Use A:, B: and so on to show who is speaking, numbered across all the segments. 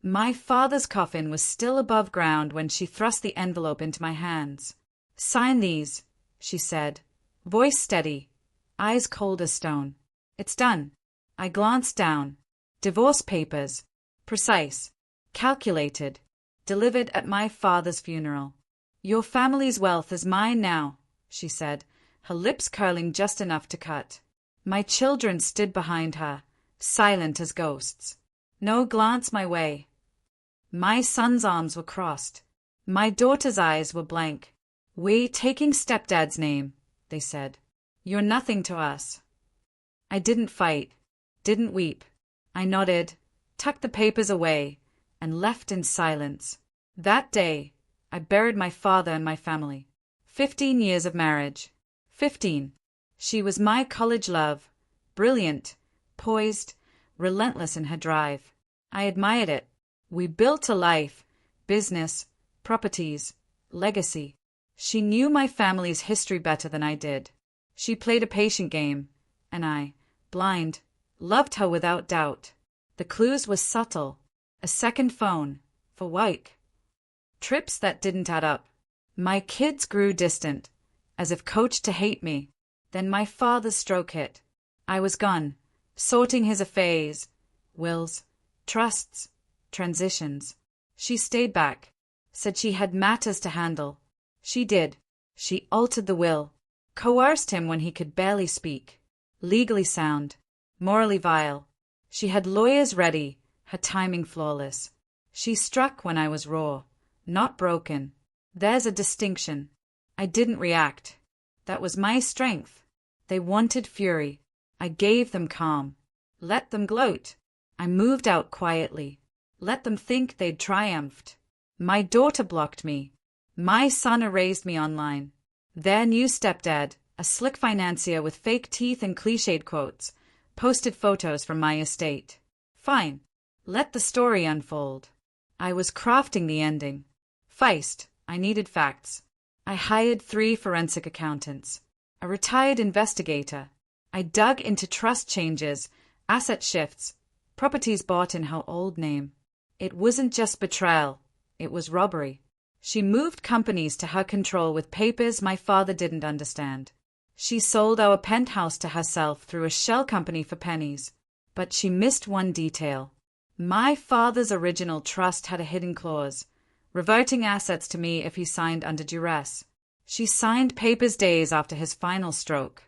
A: My father's coffin was still above ground when she thrust the envelope into my hands. "Sign these," she said, voice steady, eyes cold as stone. "It's done." I glanced down. Divorce papers. Precise. Calculated. Delivered at my father's funeral. "Your family's wealth is mine now," she said, her lips curling just enough to cut. My children stood behind her, silent as ghosts. No glance my way. My son's arms were crossed. My daughter's eyes were blank. "We're taking stepdad's name," they said. "You're nothing to us." I didn't fight, didn't weep. I nodded, tucked the papers away, and left in silence. That day, I buried my father and my family. 15 years of marriage. 15. She was my college love, brilliant, poised, relentless in her drive. I admired it. We built a life, business, properties, legacy. She knew my family's history better than I did. She played a patient game, and I, blind, loved her without doubt. The clues were subtle. A second phone, for Wyke. Trips that didn't add up. My kids grew distant, as if coached to hate me. Then my father's stroke hit. I was gone, sorting his affairs, wills, trusts, transitions. She stayed back, said she had matters to handle. She did. She altered the will, coerced him when he could barely speak. Legally sound, morally vile. She had lawyers ready, her timing flawless. She struck when I was raw, not broken. There's a distinction. I didn't react. That was my strength. They wanted fury. I gave them calm. Let them gloat. I moved out quietly. Let them think they'd triumphed. My daughter blocked me. My son erased me online. Their new stepdad, a slick financier with fake teeth and cliched quotes, posted photos from my estate. Fine. Let the story unfold. I was crafting the ending. Feist. I needed facts. I hired 3 forensic accountants. A retired investigator. I dug into trust changes, asset shifts, properties bought in her old name. It wasn't just betrayal. It was robbery. She moved companies to her control with papers my father didn't understand. She sold our penthouse to herself through a shell company for pennies. But she missed one detail. My father's original trust had a hidden clause, reverting assets to me if he signed under duress. She signed papers days after his final stroke.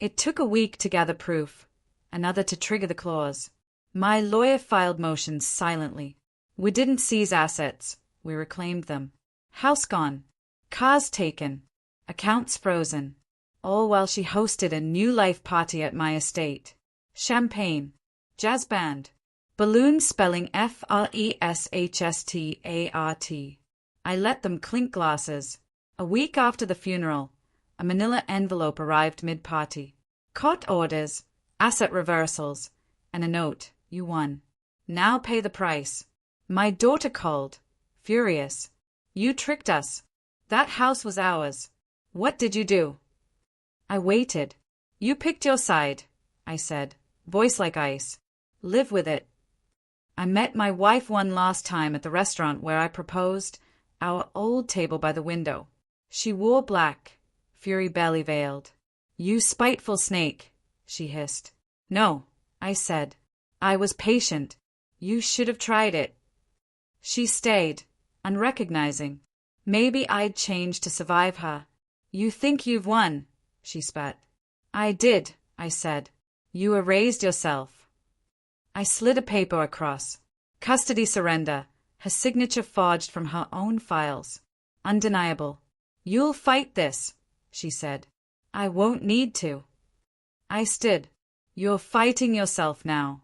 A: It took a week to gather proof, another to trigger the clause. My lawyer filed motions silently. We didn't seize assets, we reclaimed them. House gone, cars taken, accounts frozen, all while she hosted a new life party at my estate. Champagne, jazz band, balloons spelling FRESHSTART. I let them clink glasses. A week after the funeral, a manila envelope arrived mid-party. Court orders, asset reversals, and a note, "You won. Now pay the price." My daughter called, furious. "You tricked us. That house was ours. What did you do?" I waited. "You picked your side," I said, voice like ice. "Live with it." I met my wife one last time at the restaurant where I proposed, our old table by the window. She wore black, fury barely veiled. "You spiteful snake," she hissed. "No," I said. "I was patient. You should have tried it." She stayed, unrecognizing. Maybe I'd changed to survive her. "You think you've won," she spat. "I did," I said. "You erased yourself." I slid a paper across. Custody surrender, her signature forged from her own files. Undeniable. "You'll fight this," she said. "I won't need to." I stood. "You're fighting yourself now."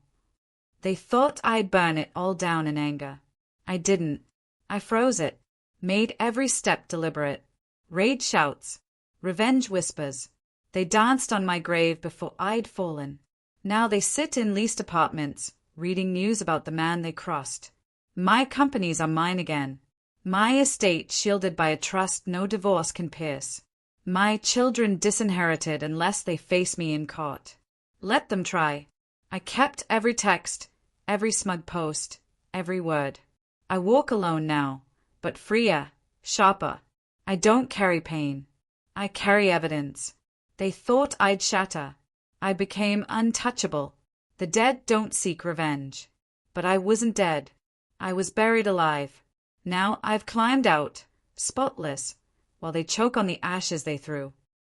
A: They thought I'd burn it all down in anger. I didn't. I froze it. Made every step deliberate. Rage shouts. Revenge whispers. They danced on my grave before I'd fallen. Now they sit in leased apartments, reading news about the man they crossed. My companies are mine again. My estate shielded by a trust no divorce can pierce. My children disinherited unless they face me in court. Let them try. I kept every text, every smug post, every word. I walk alone now, but freer, sharper. I don't carry pain. I carry evidence. They thought I'd shatter. I became untouchable. The dead don't seek revenge. But I wasn't dead. I was buried alive. Now I've climbed out, spotless, while they choke on the ashes they threw.